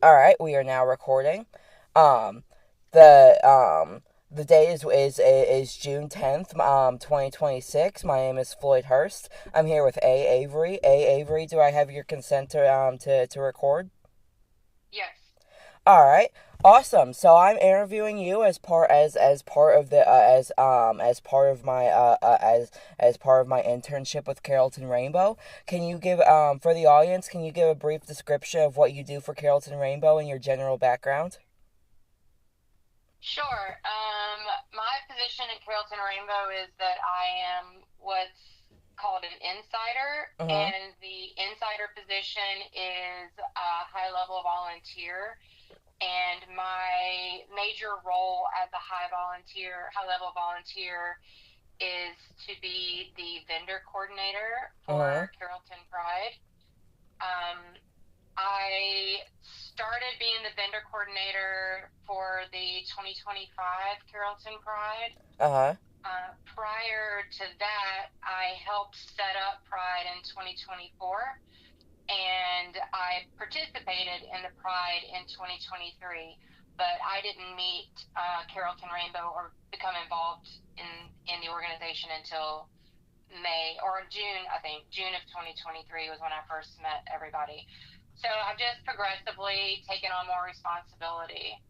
All right, we are now recording. Um, the the day is June 10th, 2026. My name is Floyd Hurst. I'm here with Avery. Avery, do I have your consent to record? Yes. All right. Awesome. So I'm interviewing you as part of the as part of my as part of my internship with Carrollton Rainbow. Can you give for the audience, can you give a brief description of what you do for Carrollton Rainbow and your general background? Sure. My position at Carrollton Rainbow is that I am what's called an insider, Mhm. and the insider position is a high level volunteer. And my major role as a high level volunteer is to be the vendor coordinator Mhm. for Carrollton Pride. Um, I started being the vendor coordinator for the 2025 Carrollton Pride. Uh-huh. Prior to that, I helped set up Pride in 2024, and I participated in the Pride in 2023, but I didn't meet Carrollton Rainbow or become involved in the organization until May or June, I think. June of 2023 was when I first met everybody. So I've just progressively taken on more responsibility.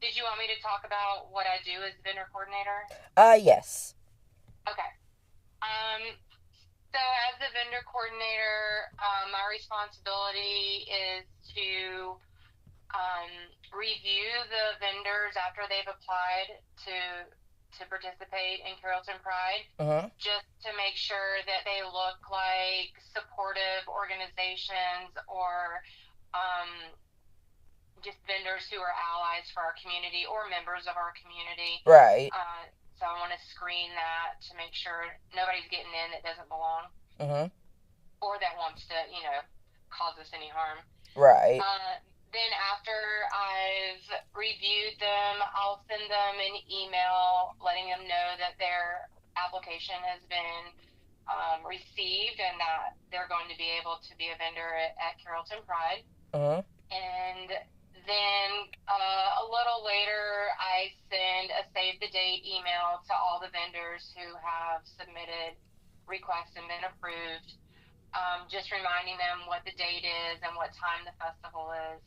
Did you want me to talk about what I do as vendor coordinator? Yes. Okay. Um, so as the vendor coordinator, my responsibility is to um, review the vendors after they've applied to participate in Carrollton Pride, Mhm. just to make sure that they look like supportive organizations or um, just vendors who are allies for our community or members of our community. Right. So I want to screen that to make sure nobody's getting in that doesn't belong Mhm. or that wants to, cause us any harm. Right. Uh, then after I've reviewed them, I'll send them an email letting them know that their application has been received and that they're going to be able to be a vendor at Carrollton Pride. Mhm. And then a little later, I send a save the date email to all the vendors who have submitted requests and been approved, just reminding them what the date is and what time the festival is.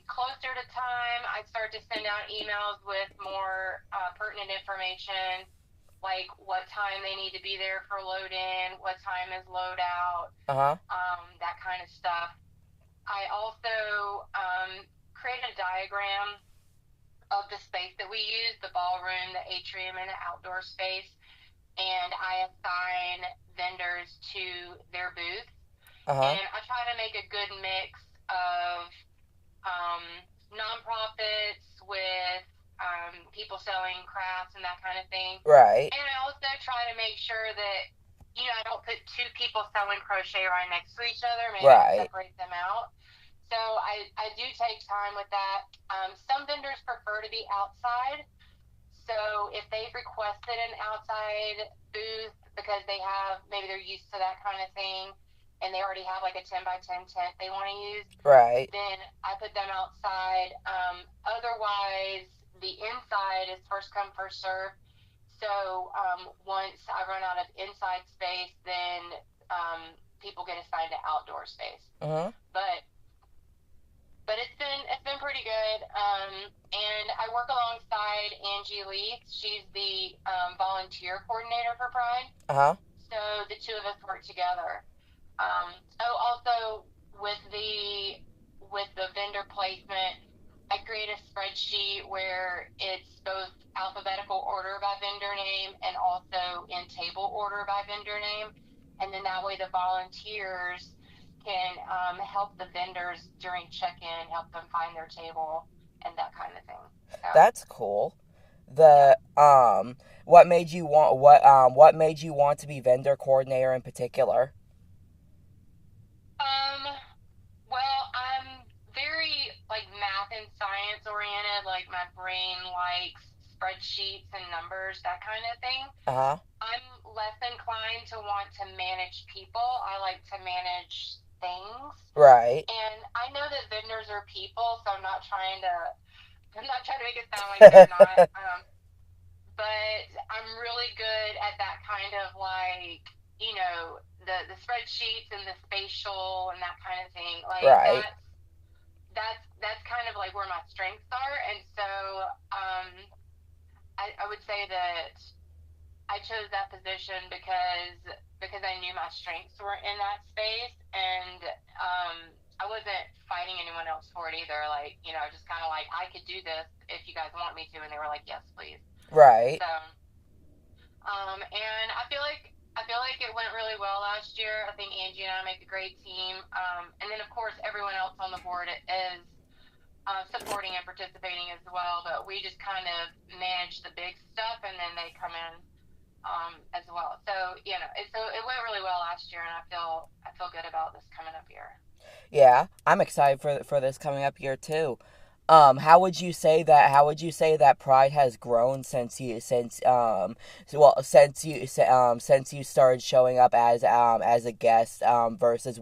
Closer to time, I start to send out emails with more pertinent information, like what time they need to be there for load in, what time is load out, Uh-huh. that kind of stuff. I also create a diagram of the space that we use, the ballroom, the atrium, and the outdoor space, and I assign vendors to their booth. Uh-huh. And I try to make a good mix of um, nonprofits with people selling crafts and that kind of thing. Right. And I also try to make sure that, I don't put two people selling crochet right next to each other. Maybe I Right. separate them out. So I do take time with that. Some vendors prefer to be outside. So if they've requested an outside booth because maybe they're used to that kind of thing and they already have like a 10 by 10 tent they want to use, Right. then I put them outside. Otherwise, the inside is first come, first serve. So once I run out of inside space, then people get assigned to outdoor space. Mhm. But it's been pretty good. And I work alongside Angie Lee. She's the volunteer coordinator for Pride. Uh-huh. So the two of us work together. Oh, also with the with the vendor placement, I create a spreadsheet where it's both alphabetical order by vendor name and also in table order by vendor name. And then that way the volunteers can help the vendors during check-in, help them find their table and that kind of thing. So, That's cool. yeah. The what made you want to be vendor coordinator in particular? Um, well, I'm very like math and science oriented. Like my brain likes spreadsheets and numbers, that kind of thing. Uh-huh. I'm less inclined to want to manage people. I like to manage things. Right. And I know that vendors are people, so I'm not trying to make it sound like they're not. But I'm really good at that kind of like, the spreadsheets and the spatial and that kind of thing. Like Right. that's kind of like where my strengths are. And so um, I would say that I chose that position because I knew my strengths were in that space, and I wasn't fighting anyone else for it either. Like, just kind of like, I could do this if you guys want me to, and they were like, yes, please. Right. So, and I feel like it went really well last year. I think Angie and I make a great team, and then of course everyone else on the board is supporting and participating as well. But we just kind of manage the big stuff, and then they come in as well. So it went really well last year, and I feel good about this coming up year. Yeah, I'm excited for this coming up year too. How would you say that? How would you say that Pride has grown since you started showing up as a guest versus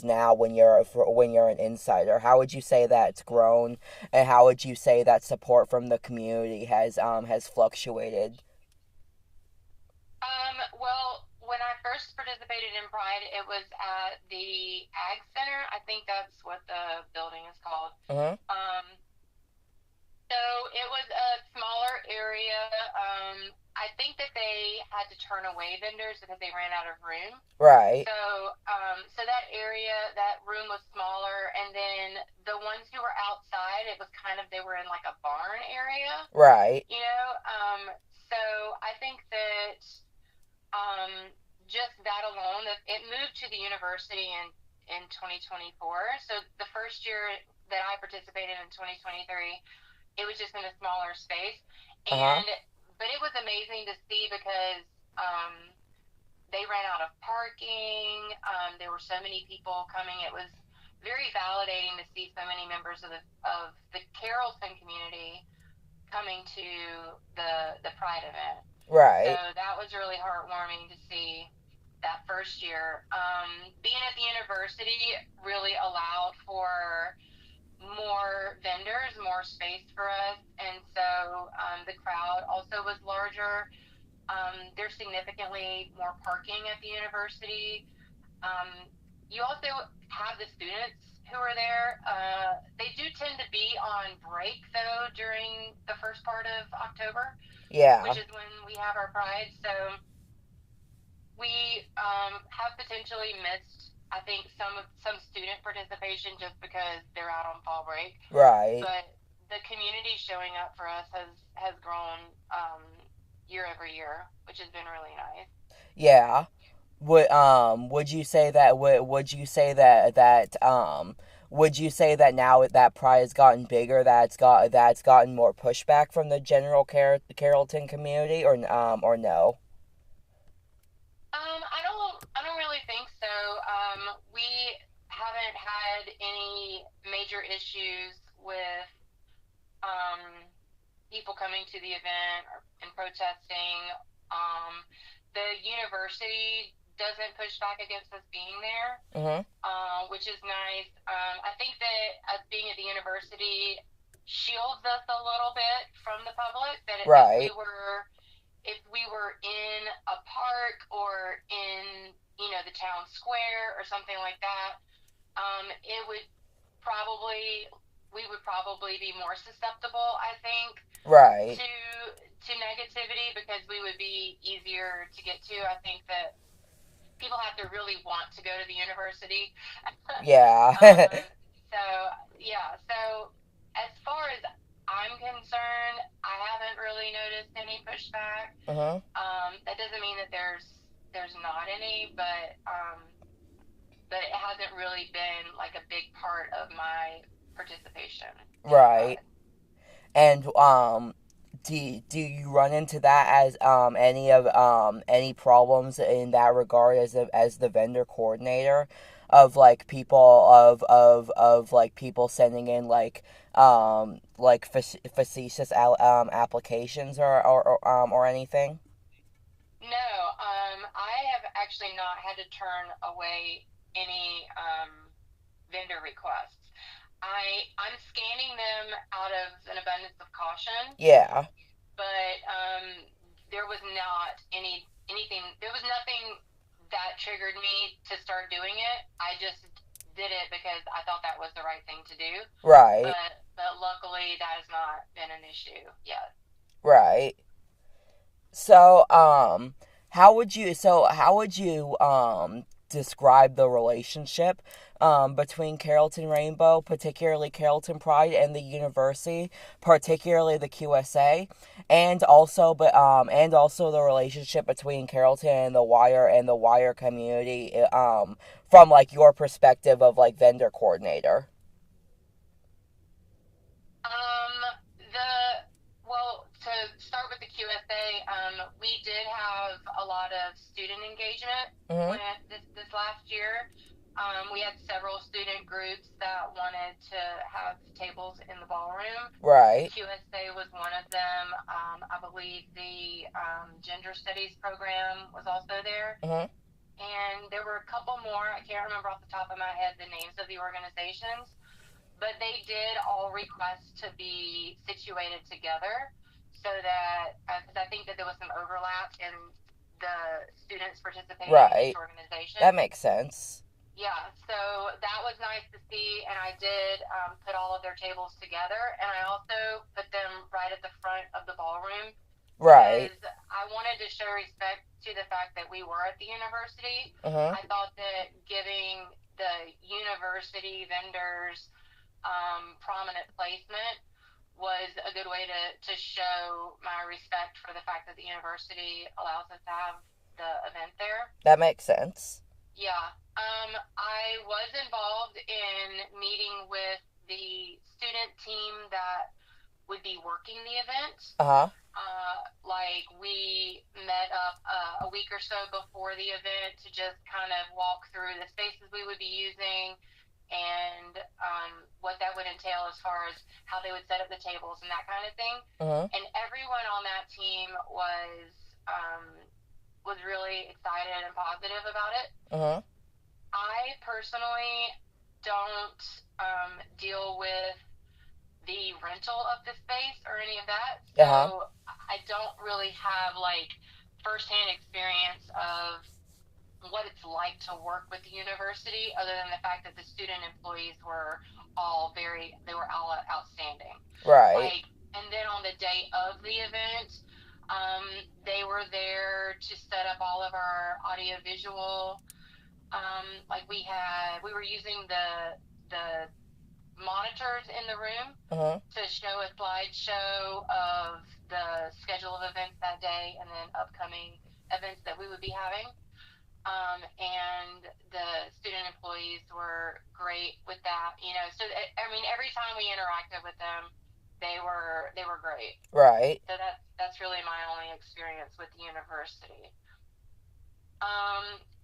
now when you're an insider? How would you say that it's grown, and how would you say that support from the community has fluctuated? Well, when I first participated in Pride, it was at the Ag Center. I think that's what the building is called. Mm-hmm. Um, so it was a smaller area. I think that they had to turn away vendors because they ran out of room. Right. So that area, that room was smaller, and then the ones who were outside, it was kind of, they were in like a barn area, Right. you know. So I think that um, just that alone, that it moved to the university in 2024. So the first year that I participated in 2023, it was just in a smaller space, Uh huh. and but it was amazing to see because um, they ran out of parking. There were so many people coming. It was very validating to see so many members of the Carrollton community coming to the Pride event. So Right. that was really heartwarming to see that first year. Being at the university really allowed for more vendors, more space for us, and so the crowd also was larger. There's significantly more parking at the university. You also have the students who are there. They do tend to be on break though during the first part of October, which Yeah. is when we have our Pride. So we have potentially missed, I think, some student participation just because they're out on fall break. Right. But the community showing up for us has grown year over year, which has been really nice. Yeah. Would you say that would you say that now that Pride has gotten bigger, that's gotten more pushback from the general Carrollton community, or no? I don't really think so. We haven't had any major issues with um, people coming to the event and protesting. Um, the university doesn't push back against us being there, Mhm. which is nice. I think that us being at the university shields us a little bit from the public. That Right. if we were in a park or in the town square or something like that, it would probably we would probably be more susceptible, I think, Right. to negativity because we would be easier to get to. I think that people have to really want to go to the university. Yeah. um, so yeah, so as far as I'm concerned, I haven't really noticed any pushback. Mhm. That doesn't mean that there's not any, but it hasn't really been like a big part of my participation in Right. Pride. And do you run into that as any problems in that regard as the vendor coordinator of like people sending in like facetious applications or anything? No, I have actually not had to turn away any vendor requests. I'm scanning them out of an abundance of caution, Yeah. but there was not anything. There was nothing that triggered me to start doing it. I just did it because I thought that was the right thing to do. Right. But luckily that has not been an issue yet. Right. So, how would you describe the relationship between Carrollton Rainbow, particularly Carrollton Pride, and the university, particularly the QSA, and also the relationship between Carrollton and the Wire community, from like your perspective of like vendor coordinator. The well, to start with the QSA, we did have a lot of student engagement Mhm. when this last year. We had several student groups that wanted to have tables in the ballroom. The Right. QSA was one of them. I believe the gender studies program was also there. Mhm. And there were a couple more. I can't remember off the top of my head the names of the organizations, but they did all request to be situated together so that, because I think that there was some overlap in the students participating in each Right. That organization. makes sense. Yeah, so that was nice to see, and I did put all of their tables together, and I also put them right at the front of the ballroom Right. because I wanted to show respect to the fact that we were at the university. Mhm. I thought that giving the university vendors prominent placement was a good way to show my respect for the fact that the university allows us to have the event there. That makes sense. Yeah. I was involved in meeting with the student team that would be working the event. Uh-huh. Like we met up a week or so before the event to just kind of walk through the spaces we would be using and what that would entail as far as how they would set up the tables and that kind of thing. Mhm. And everyone on that team um, was really excited and positive about it. Mhm. I personally don't deal with the rental of the space or any of that. Uh-huh. So I don't really have like firsthand experience of what it's like to work with the university other than the fact that the student employees were they were all outstanding. Right. Like, and then on the day of the event, um, they were there to set up all of our audio visual. Like we were using the monitors in the room Mhm. to show a slideshow of the schedule of events that day and then upcoming events that we would be having. And the student employees were great with that, you know. So I mean, every time we interacted with them, they were great. Right. So that's really my only experience with the university.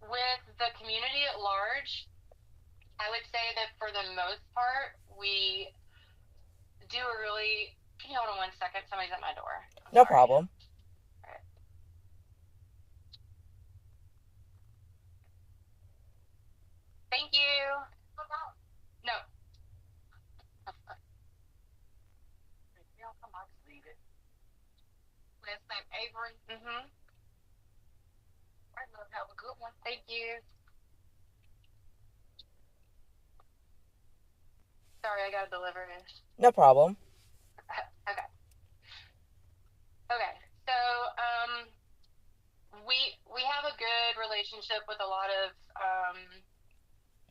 With the community at large, I would say that for the most part, we do a really. Can you hold on 1 second? Somebody's at my door. I'm No sorry. problem. All right. Thank you. No. Last name Avery. Mm-hmm. I love. Have a good one. Thank you. Sorry, I got to deliver this. No problem. Okay. Okay. So, we have a good relationship with a lot of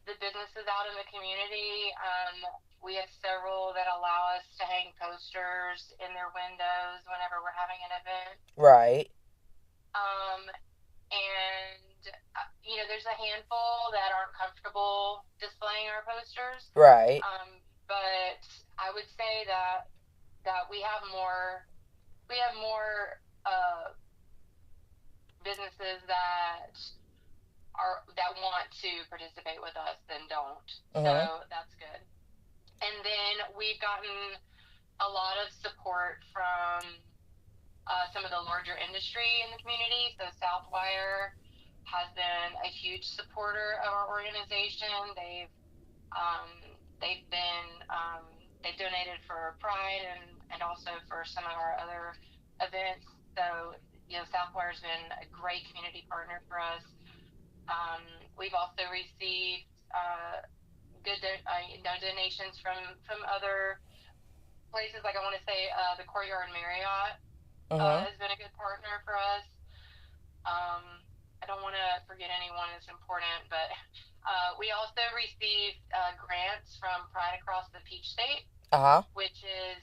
the businesses out in the community. We have several that allow us to hang posters in their windows whenever we're having an event. Right. Um, and there's a handful that aren't comfortable displaying our posters. Right. But I would say that we have more businesses that want to participate with us than don't. Mhm. So that's good. And then we've gotten a lot of support from some of the larger industry in the community. So Southwire has been a huge supporter of our organization. Um, they've been they've donated for Pride and also for some of our other events. So Southwire's been a great community partner for us. Um, we've also received donations from other places. Like I want to say the Courtyard Marriott Mm-hmm. has been a good partner for us. Um, I don't want to forget anyone that's important, but we also received grants from Pride Across the Peach State, Uh-huh. which is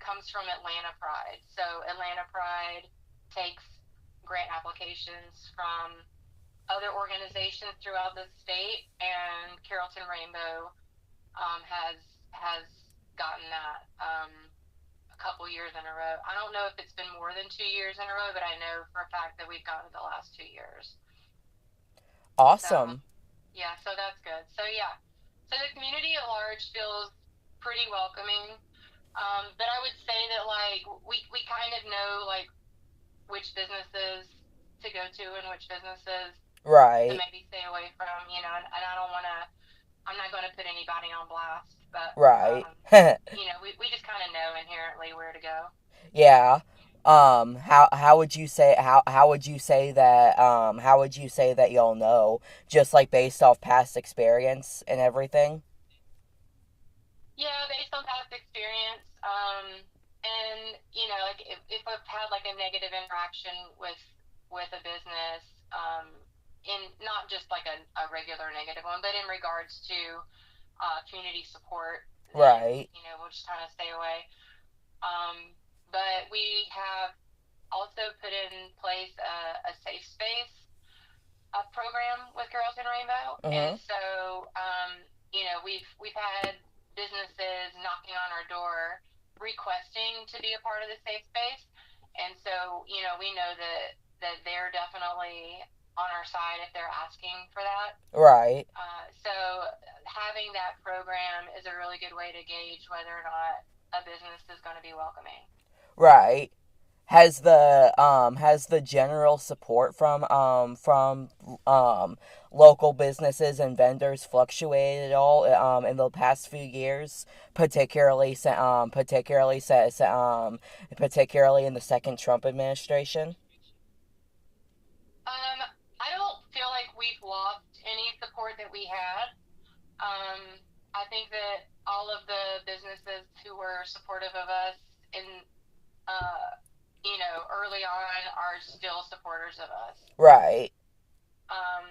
comes from Atlanta Pride. So Atlanta Pride takes grant applications from other organizations throughout the state, and Carrollton Rainbow has gotten that a couple years in a row. I don't know if it's been more than 2 years in a row, but I know for a fact that we've gotten it the last 2 years. So Awesome. yeah, so that's good. So yeah, so the community at large feels pretty welcoming. But I would say that like we kind of know like which businesses to go to and which businesses to Right. maybe stay away from, and I don't want to, I'm not going to put anybody on blast, but, Right. we just kind of know inherently where to go. Yeah. How would you say how would you say that how would you say that you'll know, just like based off past experience and everything? Yeah, based on past experience, and like if I've had like a negative interaction with a business, in not just like a regular negative one, but in regards to community support, then Right. we'll just kind of stay away. Um, but we have also put in place a safe space program with Carrollton Rainbow, and Mhm. so we've had businesses knocking on our door requesting to be a part of the safe space, and so we know that they're definitely on our side if they're asking for that. Right. So having that program is a really good way to gauge whether or not a business is going to be welcoming. Right. Has the general support from local businesses and vendors fluctuated at all in the past few years, particularly in the second Trump administration? Um, I don't feel like we've lost any support that we had. I think that all of the businesses who were supportive of us in, uh, early on are still supporters of us. Right. Um,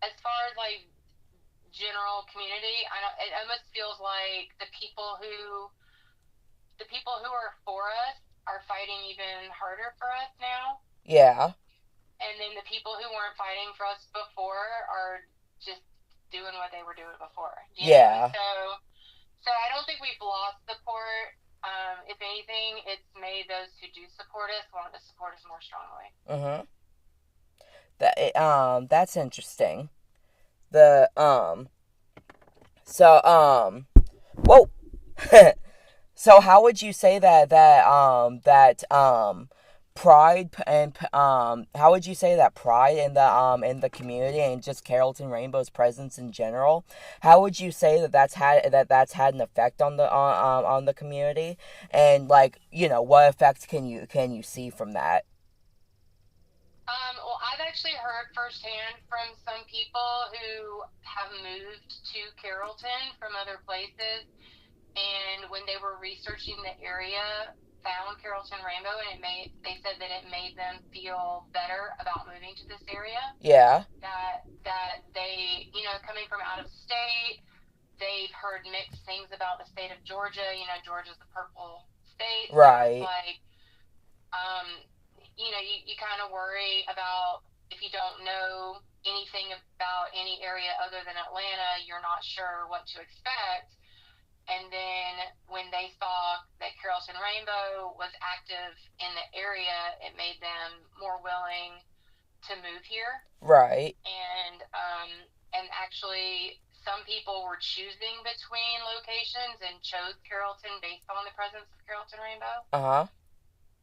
as far as like general community, I don't, it almost feels like the people who are for us are fighting even harder for us now, Yeah. and then the people who weren't fighting for us before are just doing what they were doing before. Yeah. So I don't think we've lost support. If anything, it's made those who do support us want to support us more strongly. Mhm. That's interesting. The so whoa. So how would you say that pride and how would you say that pride in the community and just Carrollton Rainbow's presence in general, how would you say that that's had an effect on the community, and like, what effects can you see from that? Well, I've actually heard firsthand from some people who have moved to Carrollton from other places, and when they were researching the area, found Carrollton Rainbow, and they said that it made them feel better about moving to this area. Yeah. That they, coming from out of state, they've heard mixed things about the state of Georgia. Georgia's the purple state, so it's Right. like, um, you kind of worry about if you don't know anything about any area other than Atlanta, you're not sure what to expect. And then when they saw that Carrollton Rainbow was active in the area, it made them more willing to move here. Right. And actually, some people were choosing between locations and chose Carrollton based on the presence of Carrollton Rainbow. Uh-huh.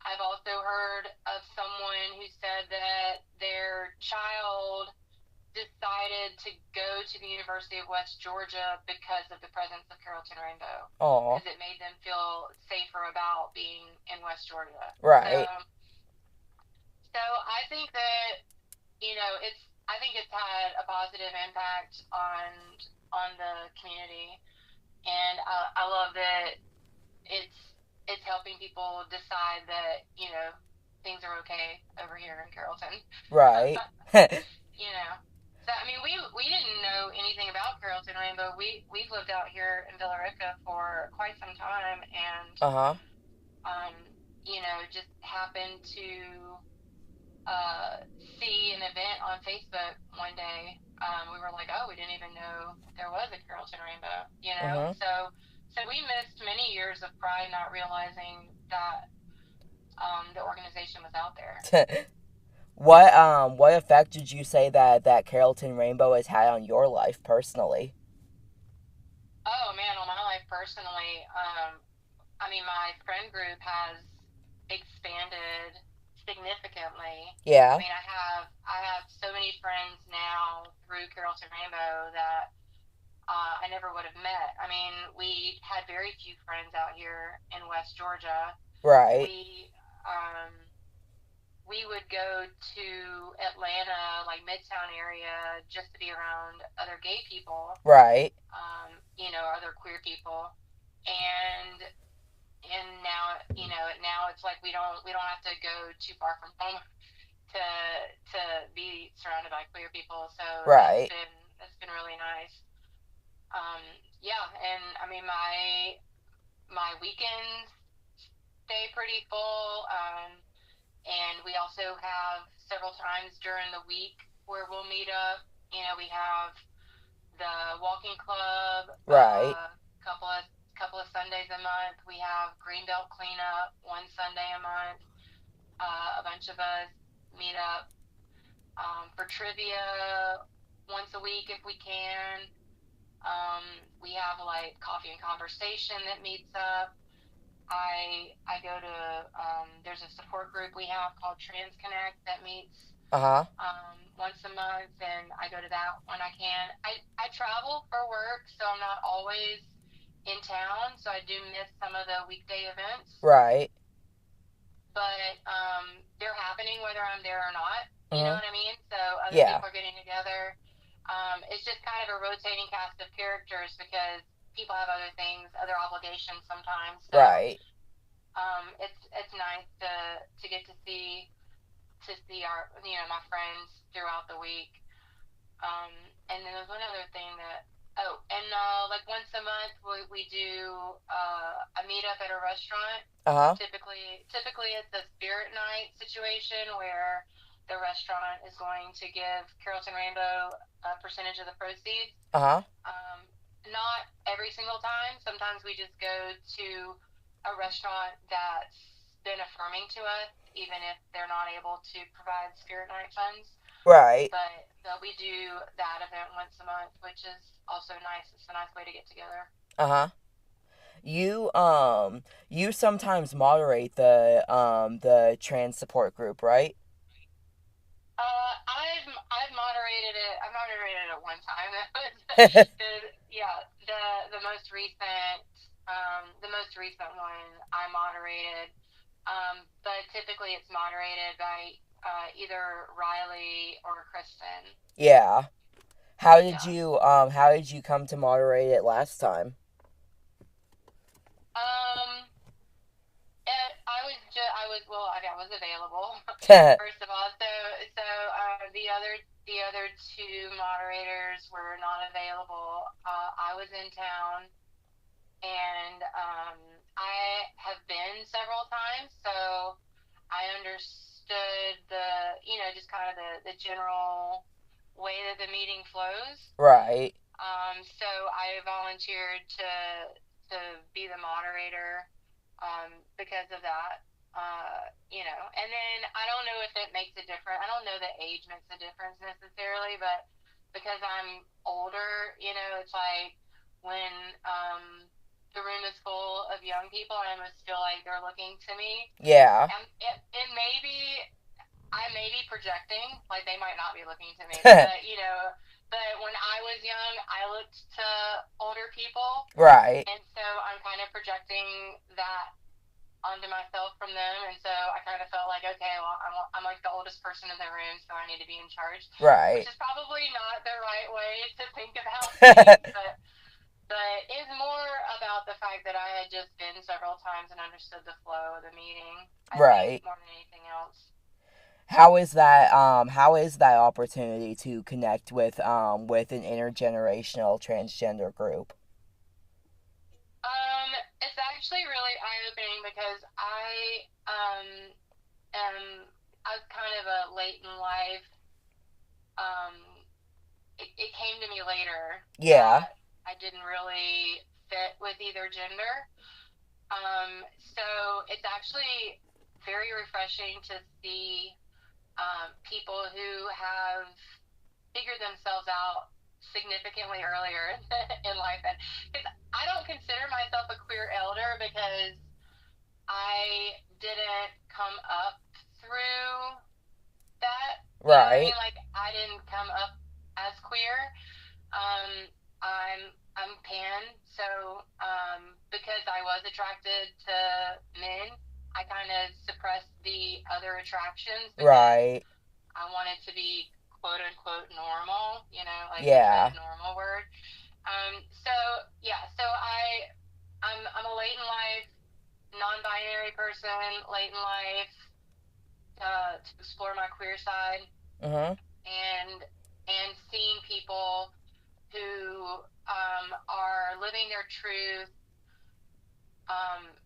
I've also heard of someone who said that their child decided to go to the University of West Georgia because of the presence of Carrollton Rainbow, Oh, because it made them feel safer about being in West Georgia. right. So I think that I think it's had a positive impact on the community, and I love that it's it's helping people decide that things are okay over here in Carrollton. Right. you know. So I mean, we didn't know anything about Carrollton Rainbow. We've lived out here in Villa Rica for quite some time, and Uh-huh. um, just happened to see an event on Facebook one day. We were like, oh, we didn't even know there was a Carrollton Rainbow. Mhm. So we missed many years of Pride, not realizing that the organization was out there. What effect did you say that Carrollton Rainbow has had on your life personally? Oh man, on my life personally, I mean, my friend group has expanded significantly. I Yeah. mean, I have so many friends now through Carrollton Rainbow that I never would have met. I mean, we had very few friends out here in West Georgia. Right. We um, we would go to Atlanta, like Midtown area, just to be around other gay people, Right. other queer people, and now it's like we don't have to go too far from home to be surrounded by queer people. So Right. that's been really nice. Um, yeah, and I mean my weekends stay pretty full. And we also have several times during the week where we'll meet up. We have the walking club Right. couple of Sundays a month. We have Greenbelt cleanup one Sunday a month. A bunch of us meet up for trivia once a week if we can. Um, we have like coffee and conversation that meets up. I go to there's a support group we have called Trans Connect that meets Uh-huh. once a month, and I go to that when I can. I travel for work, so I'm not always in town, so I do miss some of the weekday events, Right. but they're happening whether I'm there or not. You know Mhm. what I mean? So other Yeah. people are getting together. It's just kind of a rotating cast of characters because people have other things, other obligations sometimes. So Right. it's nice to get to see our my friends throughout the week. Um, and then there's one other thing that and like once a month we do a meetup at a restaurant. Uh-huh. Typically it's a spirit night situation where the restaurant is going to give Carrollton Rainbow a percentage of the proceeds. Uh-huh. Um, Not every single time. Sometimes we just go to a restaurant that's been affirming to us, even if they're not able to provide Spirit Night funds. Right. But we do that event once a month, which is also nice. It's a nice way to get together. Uh-huh. You sometimes moderate the trans support group, right? I've moderated it. I moderated it one time. That was yeah, the most recent one I moderated. But typically it's moderated by either Riley or Kristen. Yeah. Yeah. How did you come to moderate it last time? Um, I was well. I was available. First of all, the other two moderators were not available. I was in town, and I have been several times, so I understood just kind of the general way that the meeting flows. Right. So I volunteered to be the moderator because of that. And then I don't know if it makes a difference. I don't know that age makes a difference necessarily, but because I'm older, it's like when the room is full of young people, and I almost feel like they're looking to me. Yeah. And it may be, I may be projecting, like they might not be looking to me, but but when I was young, I looked to older people, Right. and so I'm kind of projecting that onto myself from them, and so I kind of felt like, okay, well, I'm like the oldest person in the room, so I need to be in charge, which Right. is probably not the right way to think about things, but it's more about the fact that I had just been several times and understood the flow of the meeting, I think, Right. more than anything else. How is that opportunity to connect with an intergenerational transgender group? It's actually really eye opening because am I was kind of a late in life. Um, it came to me later Yeah. that I didn't really fit with either gender. So it's actually very refreshing to see people who have figured themselves out significantly earlier in life. And because I don't consider myself a queer elder because I didn't come up through that. You know what I Right. mean? Like I didn't come up as queer. Um, I'm pan, so because I was attracted to men, I kind of suppressed the other attractions because Right. I wanted to be quote unquote normal, like the fake Yeah. normal word. So yeah, so I'm a late in life non-binary person, late in life to explore my queer side Mhm. and seeing people who are living their truth um,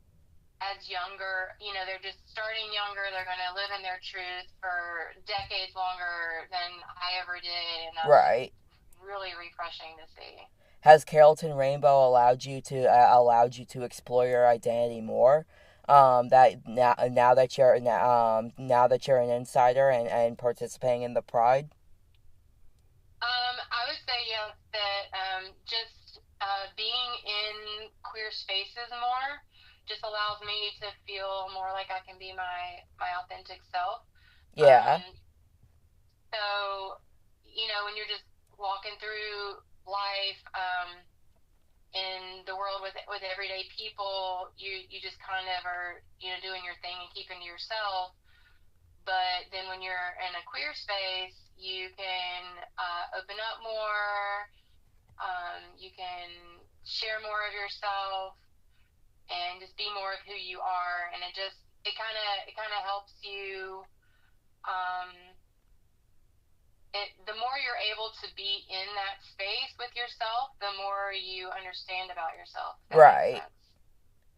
as younger. They're just starting younger. They're going to live in their truth for decades longer than I ever did, and that's just Right. really refreshing to see. Has Carrollton Rainbow allowed you to explore your identity more? That now that you're now that you're an insider and participating in the Pride. I would say yes, that just being in queer spaces more just allows me to feel more like I can be my authentic self. Yeah. Um, so when you're just walking through life in the world with everyday people, you just kind of are doing your thing and keeping to yourself. But then when you're in a queer space, you can open up more. You can share more of yourself and just be more of who you are, and it kind of helps you. Um, the more you're able to be in that space with yourself, the more you understand about yourself. If that makes Right. sense.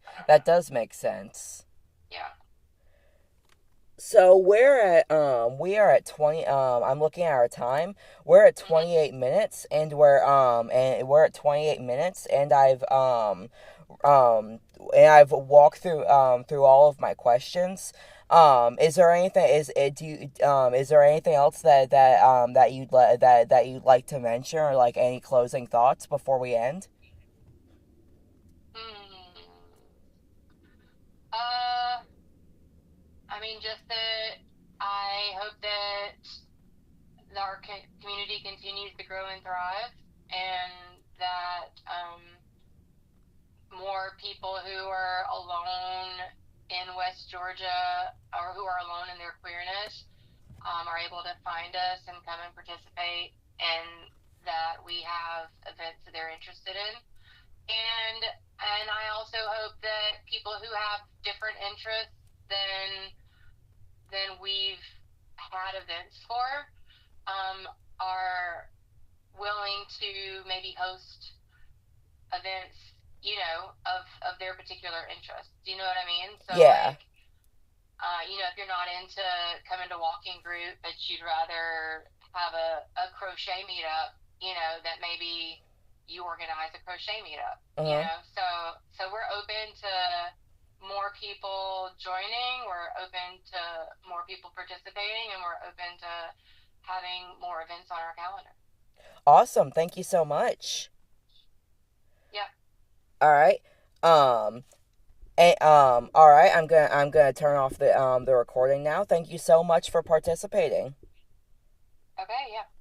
I don't That know. does make sense. Yeah. So we are at 20 I'm looking at our time. We're at Mhm. 28 minutes and we're at 28 minutes um and I've walked through all of my questions. Is there anything is it do you is there anything else that you'd like to mention, or like any closing thoughts before we end? Hmm. Uh, I mean, just that I hope that our community continues to grow and thrive, and that more people who are alone in West Georgia or who are alone in their queerness are able to find us and come and participate, and that we have events that they're interested in. And I also hope that people who have different interests than we've had events for are willing to maybe host events, of their particular interests. Do you know what I mean? So Yeah. like, if you're not into coming to walking group, but you'd rather have a crochet meetup, that maybe you organize a crochet meetup, Uh-huh. so we're open to more people joining, we're open to more people participating, and we're open to having more events on our calendar. Awesome. Thank you so much. Yeah. All right. Um, all right, I'm gonna turn off the recording now. Thank you so much for participating. Okay, yeah.